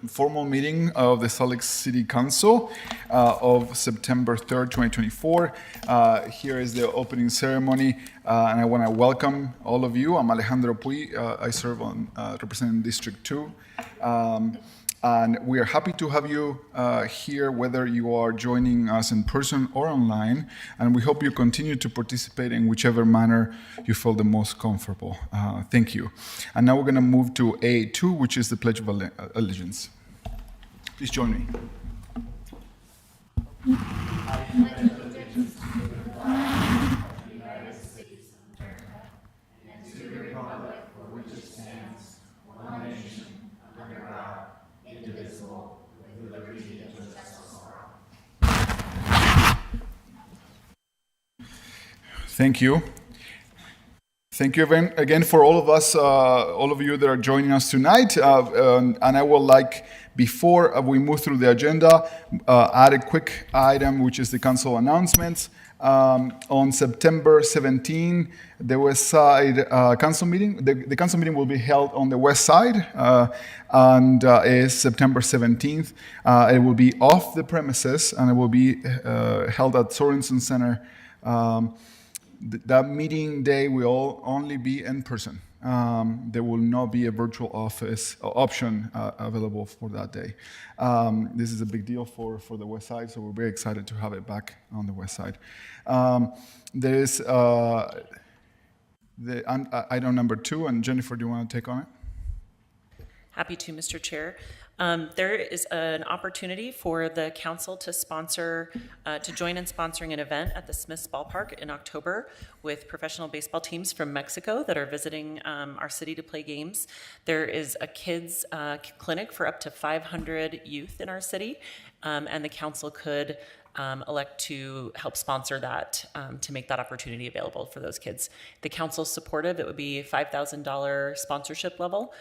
Formal meeting of the Salt Lake City Council of September 3rd, 2024. Here is the opening ceremony, and I want to welcome all of you. I'm Alejandro Puy. I serve on representing District 2. And we are happy to have you here, whether you are joining us in person or online. And we hope you continue to participate in whichever manner you feel the most comfortable. Thank you. And now we're going to move to A2, which is the Pledge of Allegiance. Please join me. Thank you. Thank you again for all of us, all of you that are joining us tonight. And I would like, before we move through the agenda, add a quick item, which is the council announcements. On September 17, the West Side council meeting. The council meeting will be held on the West Side, and is September 17th. It will be off the premises, and it will be held at Sorensen Center. That meeting day will only be in person. There will not be a virtual office option available for that day. This is a big deal for the West Side, so we're very excited to have it back on the West Side. There is item number 2, and Jennifer, do you want to take on it? Happy to, Mr. Chair. There is an opportunity for the council to join in sponsoring an event at the Smiths Ballpark in October with professional baseball teams from Mexico that are visiting our city to play games. There is a kids clinic for up to 500 youth in our city, and the council could elect to help sponsor that to make that opportunity available for those kids. The council's supportive. It would be $5,000 sponsorship level.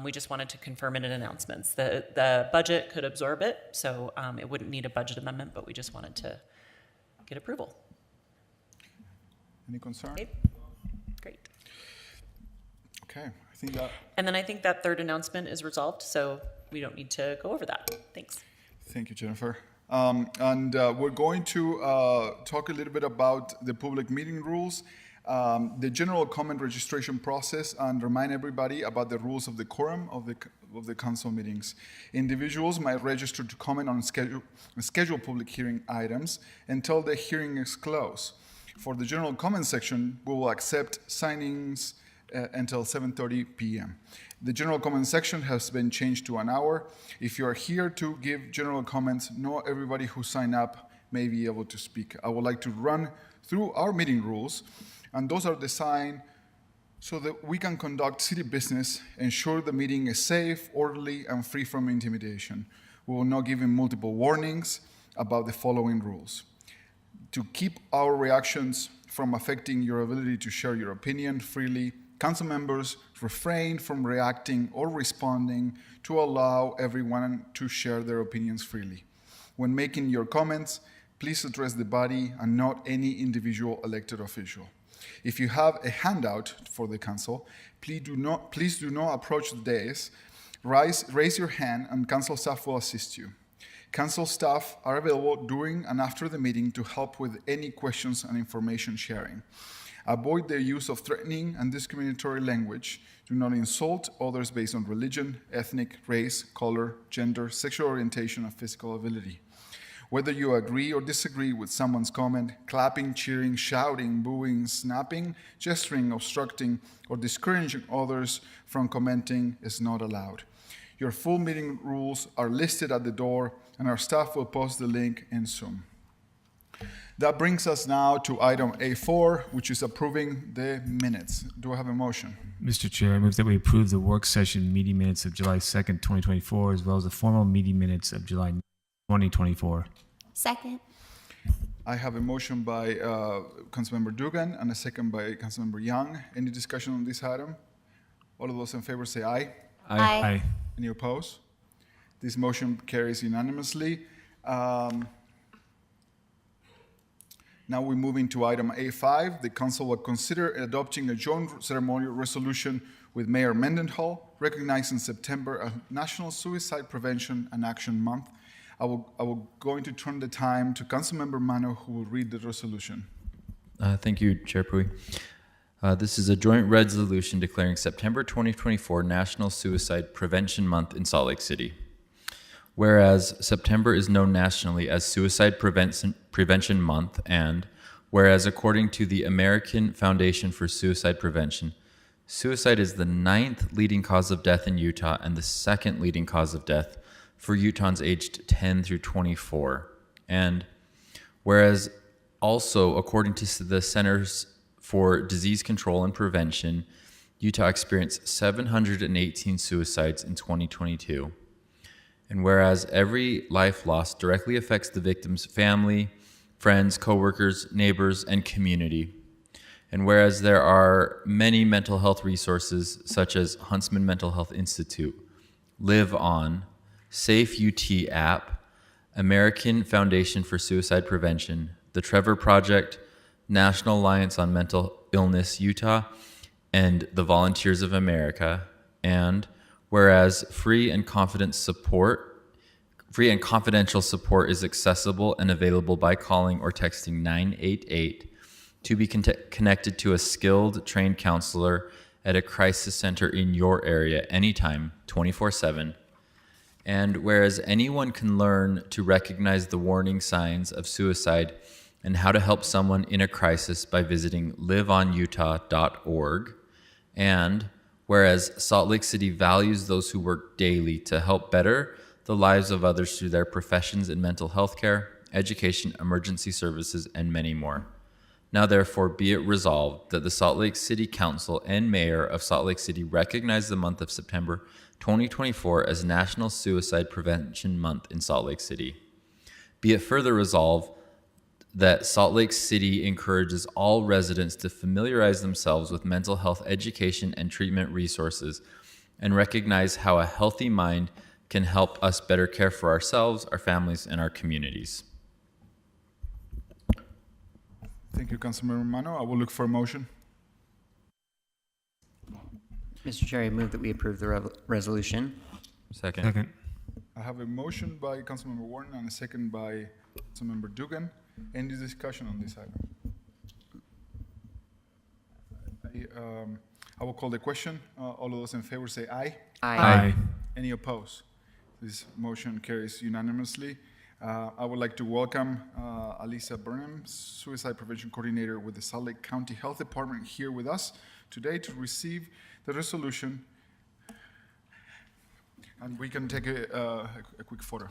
We just wanted to confirm it in announcements. The budget could absorb it, so it wouldn't need a budget amendment, but we just wanted to get approval. Any concern? Okay. Great. Okay, I think that... And then I think that third announcement is resolved, so we don't need to go over that. Thanks. Thank you, Jennifer. We're going to talk a little bit about the public meeting rules, the general comment registration process, and remind everybody about the rules of the quorum of the council meetings. Individuals might register to comment on scheduled public hearing items until the hearing is closed. For the general comment section, we will accept signings until 7:30 p.m. The general comment section has been changed to an hour. If you are here to give general comments, not everybody who signed up may be able to speak. I would like to run through our meeting rules, and those are designed so that we can conduct city business, ensure the meeting is safe, orderly, and free from intimidation. We will not give you multiple warnings about the following rules. To keep our reactions from affecting your ability to share your opinion freely, council members refrain from reacting or responding to allow everyone to share their opinions freely. When making your comments, please address the body and not any individual elected official. If you have a handout for the council, please do not approach the dais. Raise your hand and council staff will assist you. Council staff are available during and after the meeting to help with any questions and information sharing. Avoid the use of threatening and discriminatory language. Do not insult others based on religion, ethnic, race, color, gender, sexual orientation, and physical ability. Whether you agree or disagree with someone's comment, clapping, cheering, shouting, booing, snapping, gesturing, obstructing, or discouraging others from commenting is not allowed. Your full meeting rules are listed at the door, and our staff will post the link in Zoom. That brings us now to item A4, which is approving the minutes. Do I have a motion? Mr. Chair, I move that we approve the work session meeting minutes of July 2nd, 2024, as well as the formal meeting minutes of July 2024. Second. I have a motion by Councilmember Dugan and a second by Councilmember Young. Any discussion on this item? All of those in favor say aye. Aye. Any opposed? This motion carries unanimously. Now we move into item A5. The council will consider adopting a joint ceremonial resolution with Mayor Mendenhall, recognizing September as National Suicide Prevention and Action Month. I will going to turn the time to Councilmember Mano, who will read the resolution. Thank you, Chair Pui. This is a joint resolution declaring September 2024 National Suicide Prevention Month in Salt Lake City. Whereas September is known nationally as Suicide Prevention Month, and whereas according to the American Foundation for Suicide Prevention, suicide is the 9th leading cause of death in Utah and the 2nd leading cause of death for Utahns aged 10 through 24. And whereas also according to the Centers for Disease Control and Prevention, Utah experienced 718 suicides in 2022. And whereas every life lost directly affects the victim's family, friends, coworkers, neighbors, and community. And whereas there are many mental health resources such as Huntsman Mental Health Institute, Live On, Safe UT app, American Foundation for Suicide Prevention, the Trevor Project, National Alliance on Mental Illness Utah, and the Volunteers of America. And whereas free and confidential support is accessible and available by calling or texting 988 to be connected to a skilled, trained counselor at a crisis center in your area anytime, 24/7. And whereas anyone can learn to recognize the warning signs of suicide and how to help someone in a crisis by visiting liveonutah.org. And whereas Salt Lake City values those who work daily to help better the lives of others through their professions in mental health care, education, emergency services, and many more. Now therefore be it resolved that the Salt Lake City Council and Mayor of Salt Lake City recognize the month of September 2024 as National Suicide Prevention Month in Salt Lake City. Be it further resolved that Salt Lake City encourages all residents to familiarize themselves with mental health education and treatment resources and recognize how a healthy mind can help us better care for ourselves, our families, and our communities. Thank you, Councilmember Mano. I will look for a motion. Mr. Chair, I move that we approve the resolution. Second. Second. I have a motion by Councilmember Warren and a second by Councilmember Dugan. Any discussion on this item? I will call the question. All of those in favor say aye. Aye. Any opposed? This motion carries unanimously. I would like to welcome Alisa Burnham, Suicide Prevention Coordinator with the Salt Lake County Health Department, here with us today to receive the resolution. And we can take a quick photo.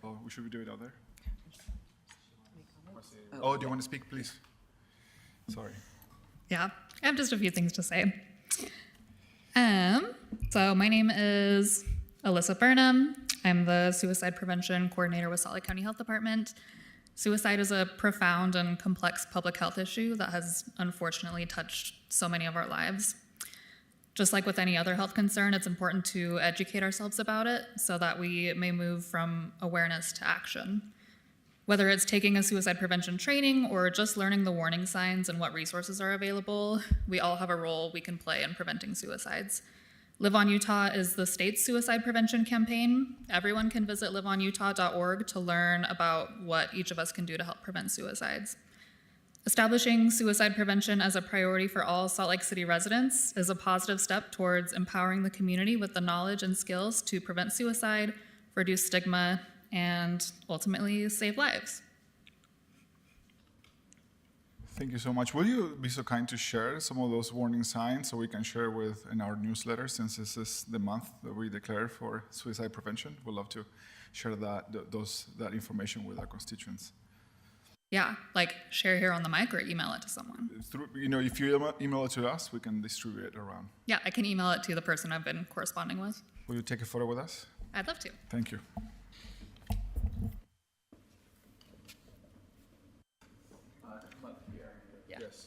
Oh, should we do it out there? Oh, do you want to speak, please? Sorry. Yeah, I have just a few things to say. So my name is Alyssa Burnham. I'm the Suicide Prevention Coordinator with Salt Lake County Health Department. Suicide is a profound and complex public health issue that has unfortunately touched so many of our lives. Just like with any other health concern, it's important to educate ourselves about it so that we may move from awareness to action. Whether it's taking a suicide prevention training or just learning the warning signs and what resources are available, we all have a role we can play in preventing suicides. Live On Utah is the state's suicide prevention campaign. Everyone can visit liveonutah.org to learn about what each of us can do to help prevent suicides. Establishing suicide prevention as a priority for all Salt Lake City residents is a positive step towards empowering the community with the knowledge and skills to prevent suicide, reduce stigma, and ultimately save lives. Thank you so much. Will you be so kind to share some of those warning signs so we can share in our newsletter, since this is the month that we declare for suicide prevention? We'd love to share that information with our constituents. Yeah, like share here on the mic or email it to someone. If you email it to us, we can distribute it around. Yeah, I can email it to the person I've been corresponding with. Will you take a photo with us? I'd love to. Thank you. Yes.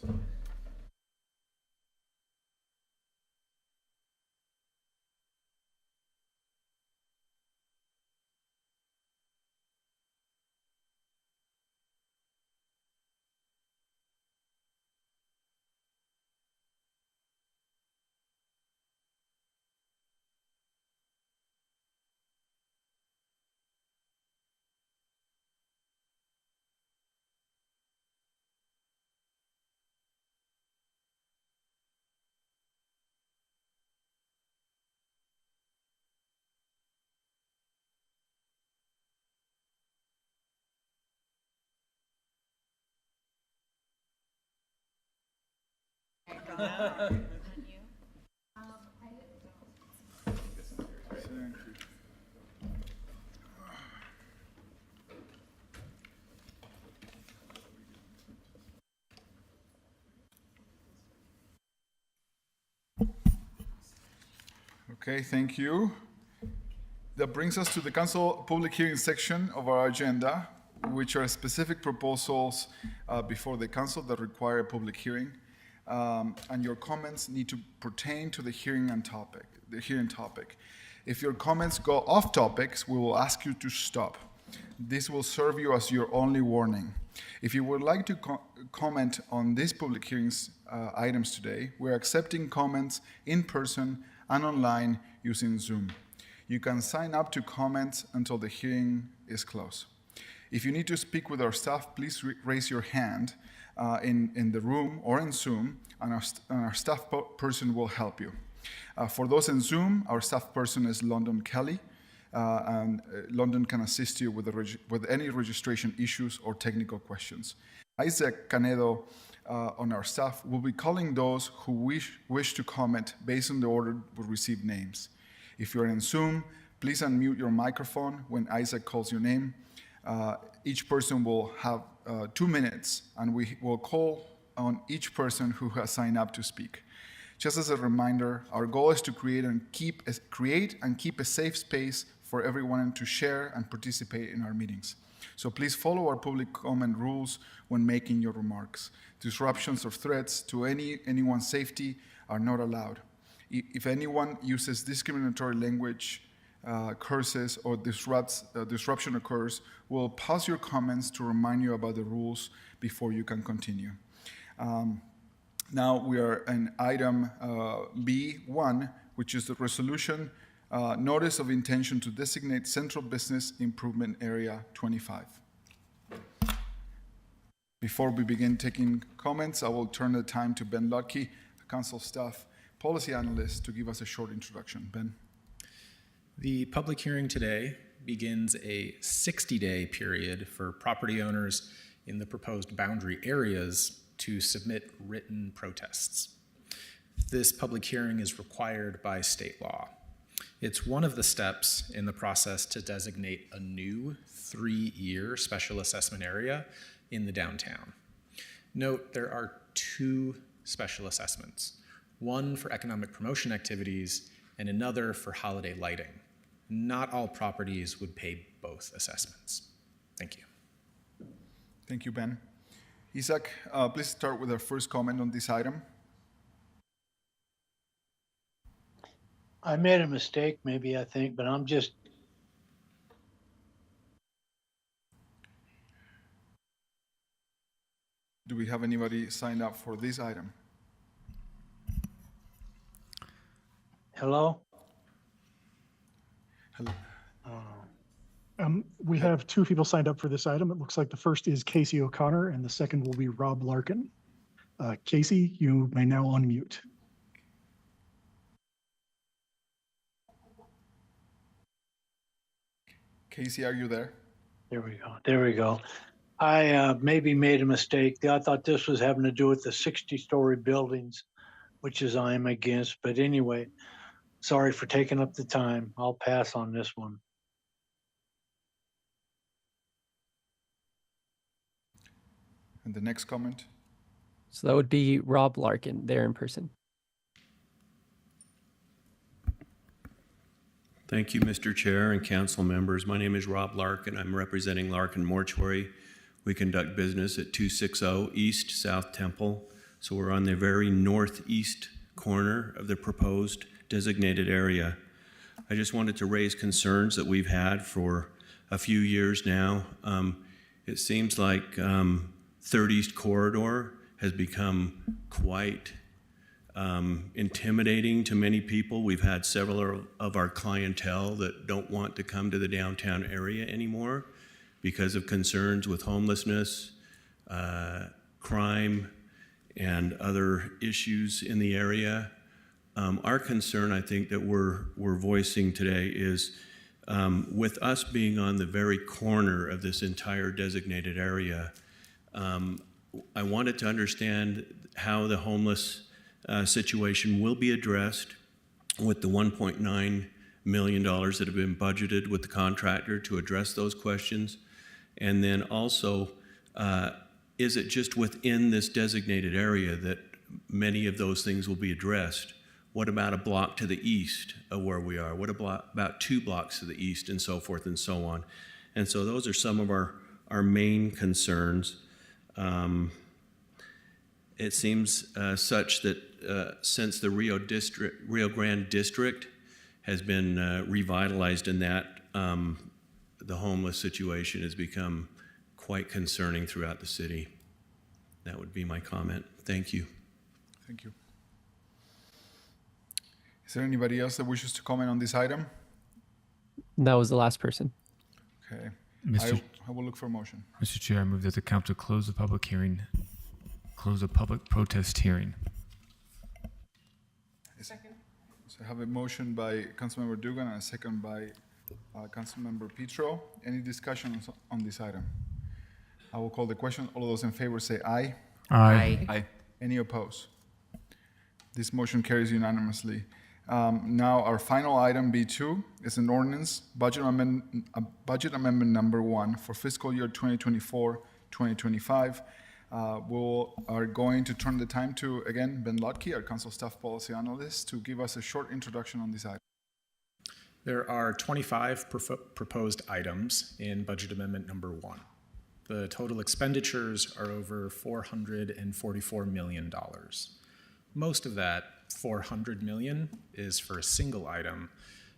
Okay, thank you. That brings us to the council public hearing section of our agenda, which are specific proposals before the council that require a public hearing. And your comments need to pertain to the hearing topic. If your comments go off topics, we will ask you to stop. This will serve you as your only warning. If you would like to comment on these public hearings items today, we're accepting comments in person and online using Zoom. You can sign up to comments until the hearing is closed. If you need to speak with our staff, please raise your hand in the room or in Zoom, and our staff person will help you. For those in Zoom, our staff person is London Kelly, and London can assist you with any registration issues or technical questions. Isaac Canedo on our staff will be calling those who wish to comment based on the order we receive names. If you're in Zoom, please unmute your microphone when Isaac calls your name. Each person will have 2 minutes, and we will call on each person who has signed up to speak. Just as a reminder, our goal is to create and keep a safe space for everyone to share and participate in our meetings. So please follow our public comment rules when making your remarks. Disruptions or threats to anyone's safety are not allowed. If anyone uses discriminatory language, curses, or disruption occurs, we'll pause your comments to remind you about the rules before you can continue. Now we are in item B1, which is the resolution notice of intention to designate Central Business Improvement Area 25. Before we begin taking comments, I will turn the time to Ben Lutke, the council staff policy analyst, to give us a short introduction. Ben. The public hearing today begins a 60-day period for property owners in the proposed boundary areas to submit written protests. This public hearing is required by state law. It's one of the steps in the process to designate a new 3-year special assessment area in the downtown. Note, there are 2 special assessments, one for economic promotion activities and another for holiday lighting. Not all properties would pay both assessments. Thank you. Thank you, Ben. Isaac, please start with our first comment on this item. I made a mistake, maybe, I think, but I'm just. Do we have anybody signed up for this item? Hello? Hello. We have 2 people signed up for this item. It looks like the first is Casey O'Connor and the second will be Rob Larkin. Casey, you may now unmute. Casey, are you there? There we go. There we go. I maybe made a mistake. I thought this was having to do with the 60-story buildings, which is I am against. But anyway, sorry for taking up the time. I'll pass on this one. And the next comment? So that would be Rob Larkin there in person. Thank you, Mr. Chair and council members. My name is Rob Larkin. I'm representing Larkin Mortuary. We conduct business at 260 East South Temple. So we're on the very northeast corner of the proposed designated area. I just wanted to raise concerns that we've had for a few years now. It seems like 3rd East Corridor has become quite intimidating to many people. We've had several of our clientele that don't want to come to the downtown area anymore because of concerns with homelessness, crime, and other issues in the area. Our concern, I think, that we're voicing today is with us being on the very corner of this entire designated area, I wanted to understand how the homeless situation will be addressed with the $1.9 million that have been budgeted with the contractor to address those questions. And then also, is it just within this designated area that many of those things will be addressed? What about a block to the east of where we are? What about 2 blocks to the east, and so forth and so on? And so those are some of our main concerns. It seems such that since the Rio Grande district has been revitalized in that, the homeless situation has become quite concerning throughout the city. That would be my comment. Thank you. Thank you. Is there anybody else that wishes to comment on this item? That was the last person. Okay. Mr. I will look for a motion. Mr. Chair, I move that the council close the public hearing, close the public protest hearing. Second. So I have a motion by Councilmember Dugan and a second by Councilmember Petro. Any discussion on this item? I will call the question. All of those in favor say aye. Aye. Any opposed? This motion carries unanimously. Now, our final item, B2, is an ordinance, budget amendment number 1 for fiscal year 2024-2025. We are going to turn the time to, again, Ben Lotke, our council staff policy analyst, to give us a short introduction on this item. There are 25 proposed items in budget amendment number 1. The total expenditures are over $444 million. Most of that, $400 million, is for a single item,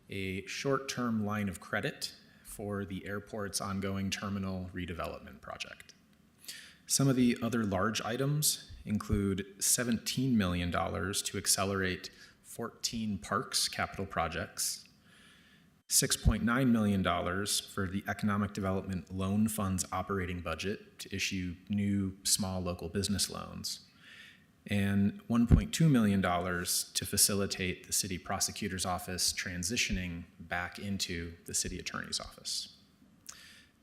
a short-term line of credit for the airport's ongoing terminal redevelopment project. Some of the other large items include $17 million to accelerate 14 parks capital projects, $6.9 million for the Economic Development Loan Fund's operating budget to issue new small local business loans, and $1.2 million to facilitate the city prosecutor's office transitioning back into the city attorney's office.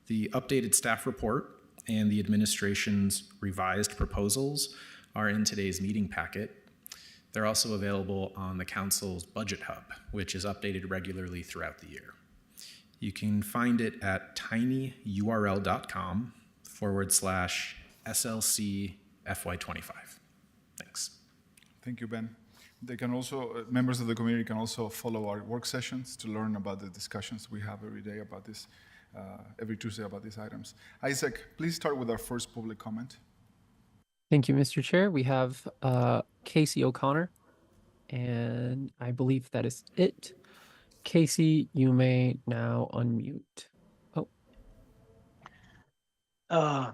The updated staff report and the administration's revised proposals are in today's meeting packet. They're also available on the council's budget hub, which is updated regularly throughout the year. You can find it at tinyurl.com/SLC FY25. Thanks. Thank you, Ben. They can also, members of the community can also follow our work sessions to learn about the discussions we have every day about this, every Tuesday about these items. Isaac, please start with our first public comment. Thank you, Mr. Chair. We have Casey O'Connor, and I believe that is it. Casey, you may now unmute. Oh.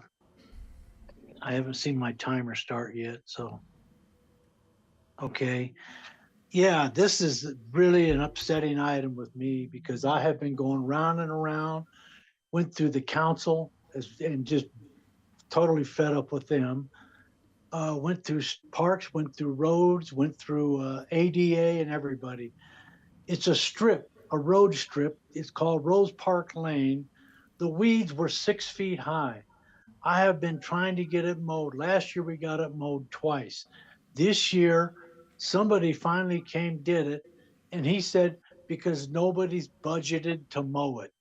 I haven't seen my timer start yet, so. Okay. Yeah, this is really an upsetting item with me because I have been going round and around, went through the council and just totally fed up with them. Went through parks, went through roads, went through ADA and everybody. It's a strip, a road strip. It's called Rose Park Lane. The weeds were 6 feet high. I have been trying to get it mowed. Last year we got it mowed twice. This year, somebody finally did it, and he said, because nobody's budgeted to mow it.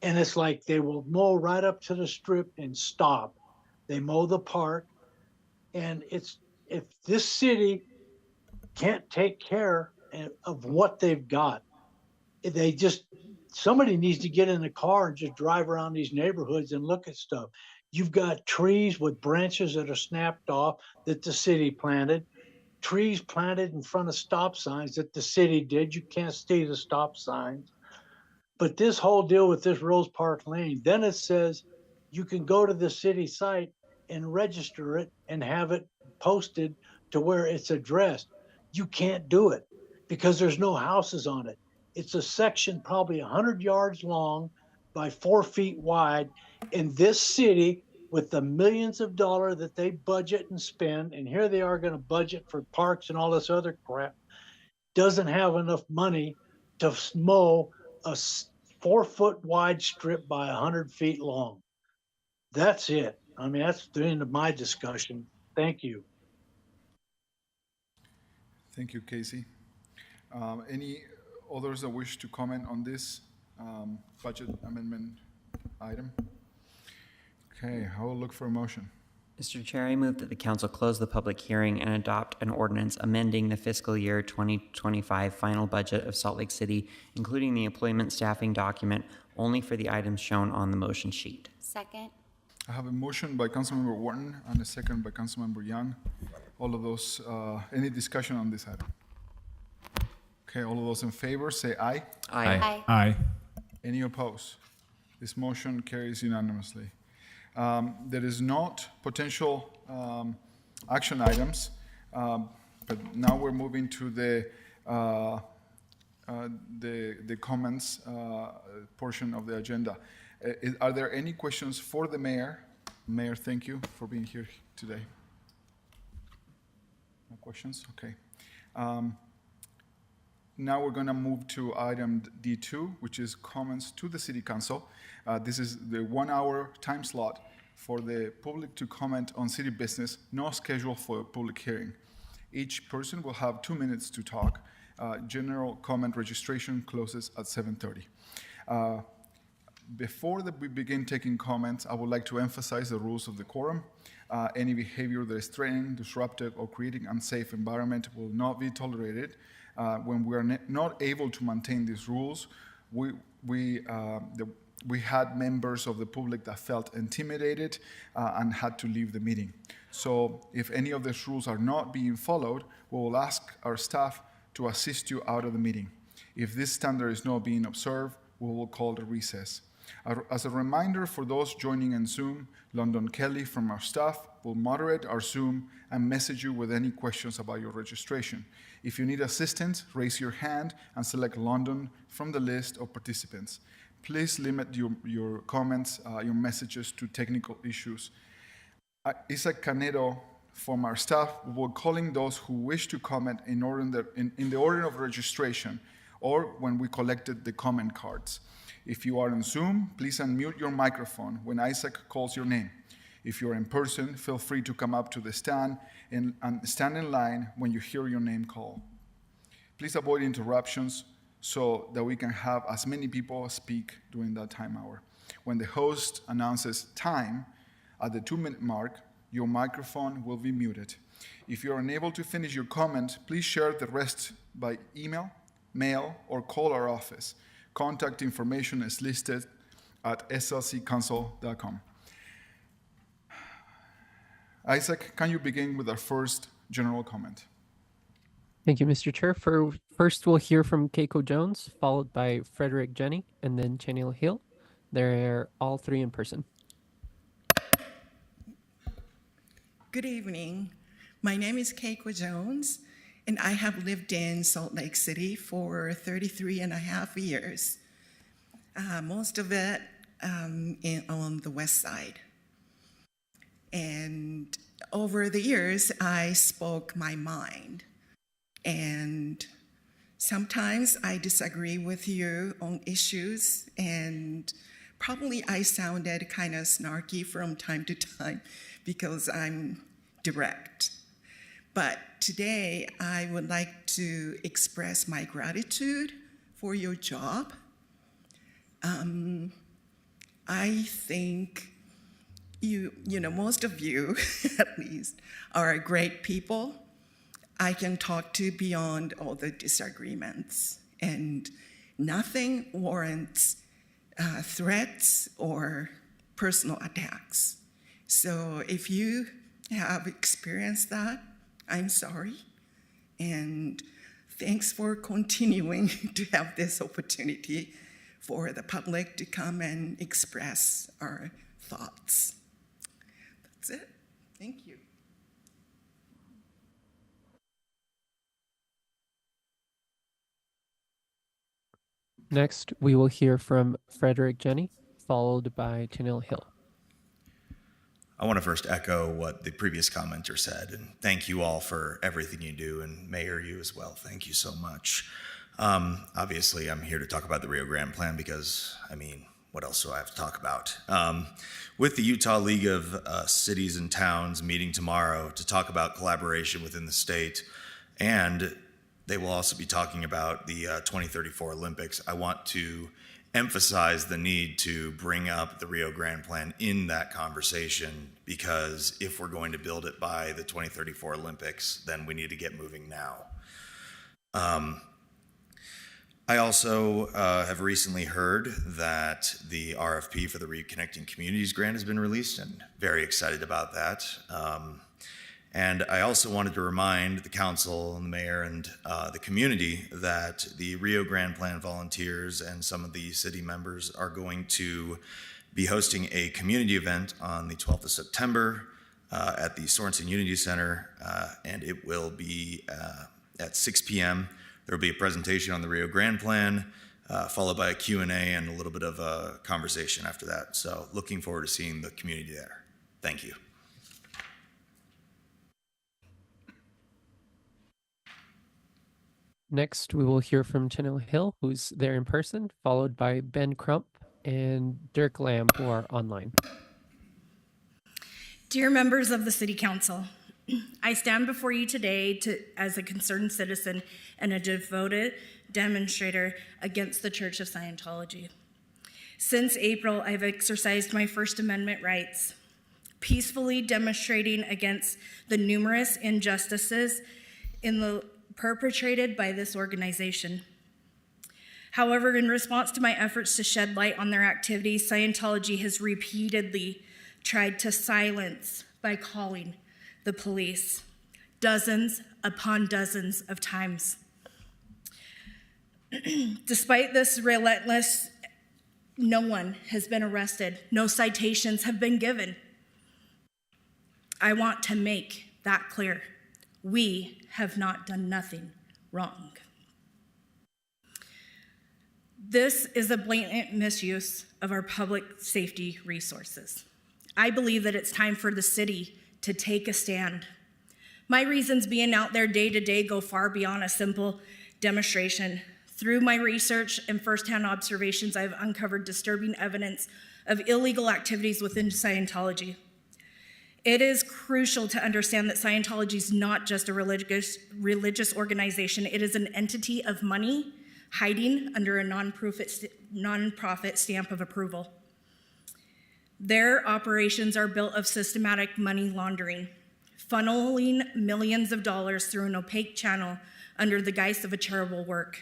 And it's like they will mow right up to the strip and stop. They mow the park. And it's, if this city can't take care of what they've got, somebody needs to get in a car and just drive around these neighborhoods and look at stuff. You've got trees with branches that are snapped off that the city planted, trees planted in front of stop signs that the city did. You can't see the stop signs. But this whole deal with this Rose Park Lane, then it says you can go to the city site and register it and have it posted to where it's addressed. You can't do it because there's no houses on it. It's a section probably 100 yards long by 4 feet wide. And this city, with the millions of dollars that they budget and spend, and here they are going to budget for parks and all this other crap, doesn't have enough money to mow a 4 foot wide strip by 100 feet long. That's it. I mean, that's the end of my discussion. Thank you. Thank you, Casey. Any others that wish to comment on this budget amendment item? Okay, I will look for a motion. Mr. Chair, I move that the council close the public hearing and adopt an ordinance amending the fiscal year 2025 final budget of Salt Lake City, including the employment staffing document, only for the items shown on the motion sheet. Second. I have a motion by Councilmember Wharton and a second by Councilmember Young. All of those, any discussion on this item? Okay, all of those in favor, say aye. Aye. Aye. Aye. Any opposed? This motion carries unanimously. There is not potential action items, but now we're moving to the comments portion of the agenda. Are there any questions for the mayor? Mayor, thank you for being here today. No questions? Okay. Now we're going to move to item D2, which is comments to the City Council. This is the 1 hour time slot for the public to comment on city business, no schedule for a public hearing. Each person will have 2 minutes to talk. General comment registration closes at 7:30. Before we begin taking comments, I would like to emphasize the rules of the quorum. Any behavior that is threatening, disruptive, or creating unsafe environment will not be tolerated. When we are not able to maintain these rules, we had members of the public that felt intimidated and had to leave the meeting. So if any of these rules are not being followed, we will ask our staff to assist you out of the meeting. If this standard is not being observed, we will call the recess. As a reminder for those joining in Zoom, London Kelly from our staff will moderate our Zoom and message you with any questions about your registration. If you need assistance, raise your hand and select London from the list of participants. Please limit your comments, your messages to technical issues. Isaac Canedo from our staff will be calling those who wish to comment in the order of registration or when we collected the comment cards. If you are on Zoom, please unmute your microphone when Isaac calls your name. If you're in person, feel free to come up to the stand and stand in line when you hear your name called. Please avoid interruptions so that we can have as many people speak during that time hour. When the host announces time at the 2-minute mark, your microphone will be muted. If you're unable to finish your comment, please share the rest by email, mail, or call our office. Contact information is listed at slccouncil.com. Isaac, can you begin with our first general comment? Thank you, Mr. Chair. First, we'll hear from Keiko Jones, followed by Frederick Jenny, and then Chanel Hill. They're all three in person. Good evening. My name is Keiko Jones, and I have lived in Salt Lake City for 33 and a half years, most of it on the west side. And over the years, I spoke my mind. And sometimes I disagree with you on issues, and probably I sounded kind of snarky from time to time because I'm direct. But today, I would like to express my gratitude for your job. I think you know, most of you, at least, are great people I can talk to beyond all the disagreements, and nothing warrants threats or personal attacks. So if you have experienced that, I'm sorry, and thanks for continuing to have this opportunity for the public to come and express our thoughts. That's it. Thank you. Next, we will hear from Frederick Jenny, followed by Chanel Hill. I want to first echo what the previous commenter said, and thank you all for everything you do, and Mayor, you as well. Thank you so much. Obviously, I'm here to talk about the Rio Grande Plan because, I mean, what else do I have to talk about? With the Utah League of Cities and Towns meeting tomorrow to talk about collaboration within the state And they will also be talking about the 2034 Olympics. I want to emphasize the need to bring up the Rio Grande Plan in that conversation, because if we're going to build it by the 2034 Olympics, then we need to get moving now. I also have recently heard that the RFP for the Reconnecting Communities grant has been released, and very excited about that. And I also wanted to remind the council and the mayor and the community that the Rio Grande Plan volunteers and some of the city members are going to be hosting a community event on the 12th of September at the Sorensen Unity Center, and it will be at 6 p.m. There will be a presentation on the Rio Grande Plan, followed by a Q&A and a little bit of a conversation after that. So looking forward to seeing the community there. Thank you. Next, we will hear from Chanel Hill, who's there in person, followed by Ben Crump and Dirk Lamb, who are online. Dear members of the City Council, I stand before you today as a concerned citizen and a devoted demonstrator against the Church of Scientology. Since April, I've exercised my First Amendment rights, peacefully demonstrating against the numerous injustices perpetrated by this organization. However, in response to my efforts to shed light on their activities, Scientology has repeatedly tried to silence by calling the police dozens upon dozens of times. Despite this relentless, no one has been arrested, no citations have been given. I want to make that clear. We have not done nothing wrong. This is a blatant misuse of our public safety resources. I believe that it's time for the city to take a stand. My reasons being out there day to day go far beyond a simple demonstration. Through my research and firsthand observations, I've uncovered disturbing evidence of illegal activities within Scientology. It is crucial to understand that Scientology is not just a religious organization. It is an entity of money hiding under a nonprofit stamp of approval. Their operations are built of systematic money laundering, funneling millions of dollars through an opaque channel under the guise of a charitable work.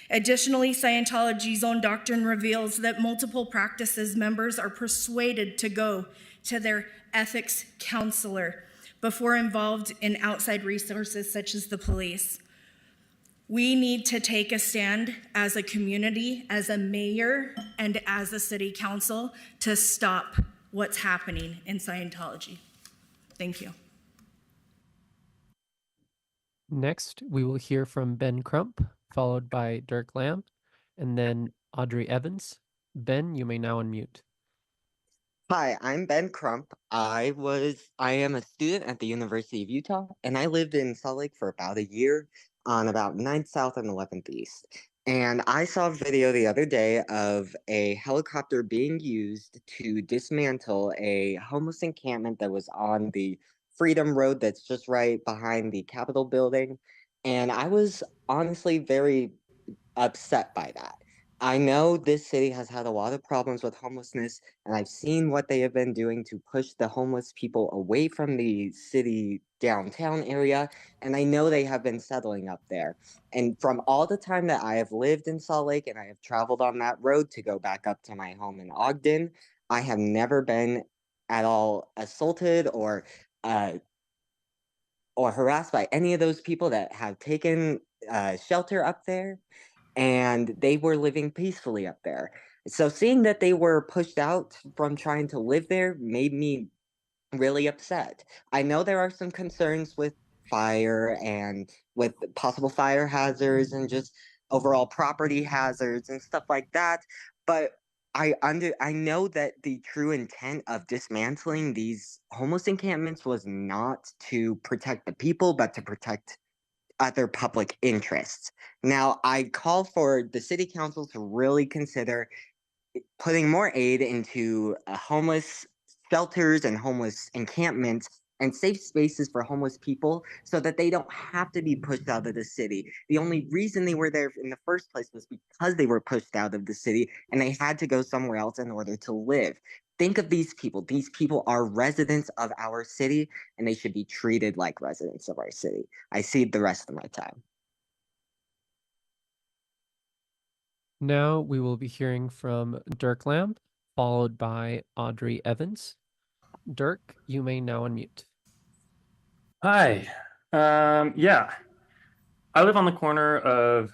Additionally, Scientology's own doctrine reveals that multiple practices members are persuaded to go to their ethics counselor before involved in outside resources such as the police. We need to take a stand as a community, as a mayor, and as a city council to stop what's happening in Scientology. Thank you. Next, we will hear from Ben Crump, followed by Dirk Lamb, and then Audrey Evans. Ben, you may now unmute. Hi, I'm Ben Crump. I am a student at the University of Utah, and I lived in Salt Lake for about a year on about 9th South and 11th East. And I saw a video the other day of a helicopter being used to dismantle a homeless encampment that was on the Freedom Road that's just right behind the Capitol building. And I was honestly very upset by that. I know this city has had a lot of problems with homelessness, and I've seen what they have been doing to push the homeless people away from the city downtown area, and I know they have been settling up there. And from all the time that I have lived in Salt Lake and I have traveled on that road to go back up to my home in Ogden, I have never been at all assaulted or harassed by any of those people that have taken shelter up there. And they were living peacefully up there. So seeing that they were pushed out from trying to live there made me really upset. I know there are some concerns with fire and with possible fire hazards and just overall property hazards and stuff like that, but I know that the true intent of dismantling these homeless encampments was not to protect the people, but to protect other public interests. Now, I call for the city council to really consider putting more aid into homeless shelters and homeless encampments and safe spaces for homeless people so that they don't have to be pushed out of the city. The only reason they were there in the first place was because they were pushed out of the city and they had to go somewhere else in order to live. Think of these people. These people are residents of our city, and they should be treated like residents of our city. I cede the rest of my time. Now we will be hearing from Dirk Lamb, followed by Audrey Evans. Dirk, you may now unmute. Hi. Yeah. I live on the corner of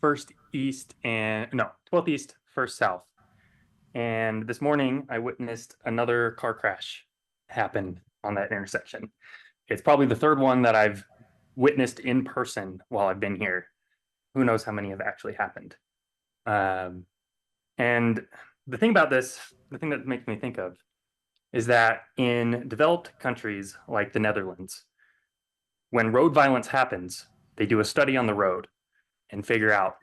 12th East, 1st South. And this morning I witnessed another car crash happen on that intersection. It's probably the third one that I've witnessed in person while I've been here. Who knows how many have actually happened. And the thing about this, the thing that makes me think of is that in developed countries like the Netherlands, when road violence happens, they do a study on the road and figure out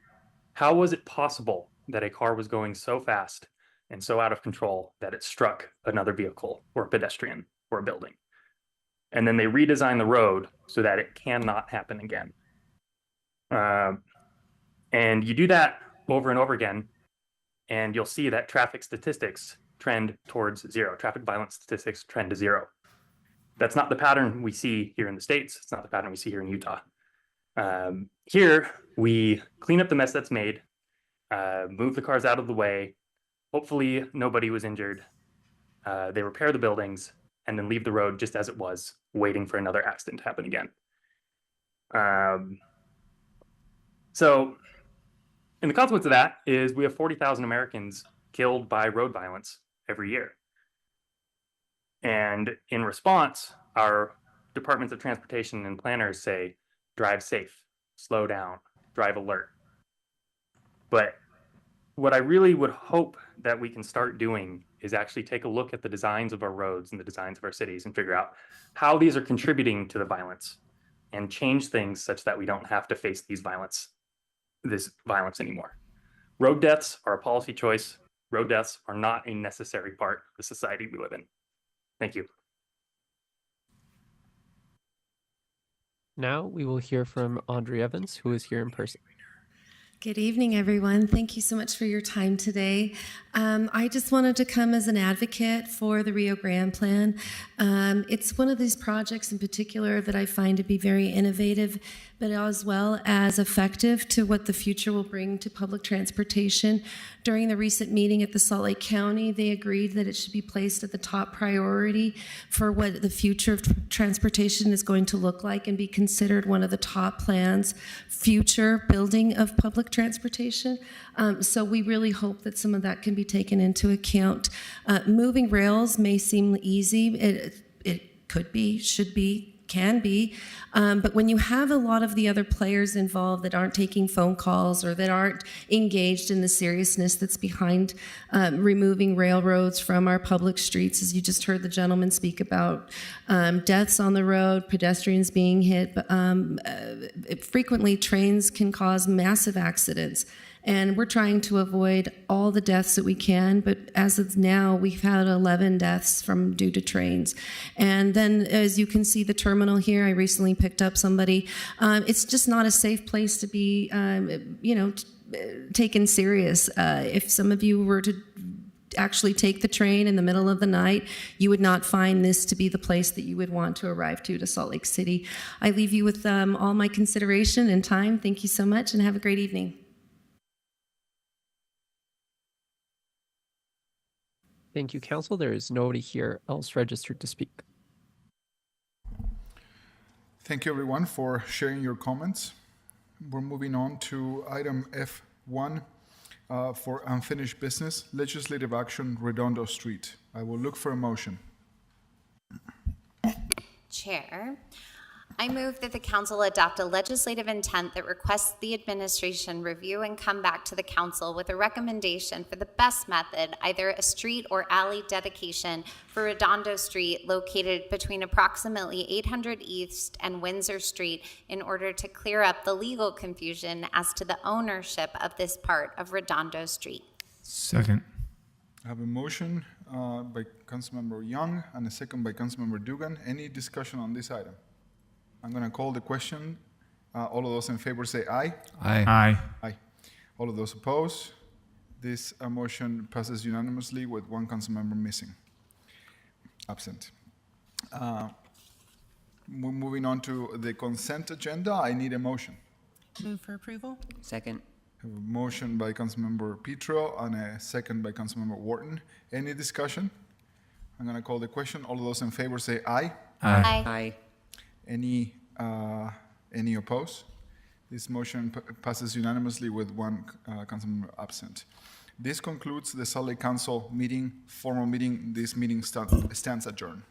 how was it possible that a car was going so fast and so out of control that it struck another vehicle or a pedestrian or a building. And then they redesign the road so that it cannot happen again. And you do that over and over again, and you'll see that traffic statistics trend towards zero. Traffic violence statistics trend to zero. That's not the pattern we see here in the States. It's not the pattern we see here in Utah. Here, we clean up the mess that's made, move the cars out of the way. Hopefully, nobody was injured. They repair the buildings and then leave the road just as it was, waiting for another accident to happen again. And the consequence of that is we have 40,000 Americans killed by road violence every year. And in response, our departments of transportation and planners say, drive safe, slow down, drive alert. But what I really would hope that we can start doing is actually take a look at the designs of our roads and the designs of our cities and figure out how these are contributing to the violence and change things such that we don't have to face this violence anymore. Road deaths are a policy choice. Road deaths are not a necessary part of the society we live in. Thank you. Now we will hear from Audrey Evans, who is here in person. Good evening, everyone. Thank you so much for your time today. I just wanted to come as an advocate for the Rio Grande Plan. It's one of these projects in particular that I find to be very innovative, but as well as effective to what the future will bring to public transportation. During the recent meeting at the Salt Lake County, they agreed that it should be placed at the top priority for what the future of transportation is going to look like and be considered one of the top plans, future building of public transportation. So we really hope that some of that can be taken into account. Moving rails may seem easy. It could be, should be, can be, but when you have a lot of the other players involved that aren't taking phone calls or that aren't engaged in the seriousness that's behind removing railroads from our public streets, as you just heard the gentleman speak about, deaths on the road, pedestrians being hit, frequently trains can cause massive accidents. And we're trying to avoid all the deaths that we can, but as of now, we've had 11 deaths due to trains. And then, as you can see, the terminal here, I recently picked up somebody. It's just not a safe place to be, taken serious. If some of you were to actually take the train in the middle of the night, you would not find this to be the place that you would want to arrive to Salt Lake City. I leave you with all my consideration and time. Thank you so much, and have a great evening. Thank you, Council. There is nobody here else registered to speak. Thank you, everyone, for sharing your comments. We're moving on to item F1 for unfinished business, legislative action, Redondo Street. I will look for a motion. Chair, I move that the council adopt a legislative intent that requests the administration review and come back to the council with a recommendation for the best method, either a street or alley dedication for Redondo Street located between approximately 800 East and Windsor Street in order to clear up the legal confusion as to the ownership of this part of Redondo Street. Second. I have a motion by Councilmember Young and a second by Councilmember Dugan. Any discussion on this item? I'm going to call the question. All of those in favor say aye. Aye. Aye. All of those opposed? This motion passes unanimously with one councilmember missing, absent. Moving on to the consent agenda, I need a motion. Move for approval? Second. I have a motion by Councilmember Petro and a second by Councilmember Wharton. Any discussion? I'm going to call the question. All of those in favor say aye. Aye. Aye. Any opposed? This motion passes unanimously with one councilmember absent. This concludes the Salt Lake Council meeting, formal meeting. This meeting stands adjourned.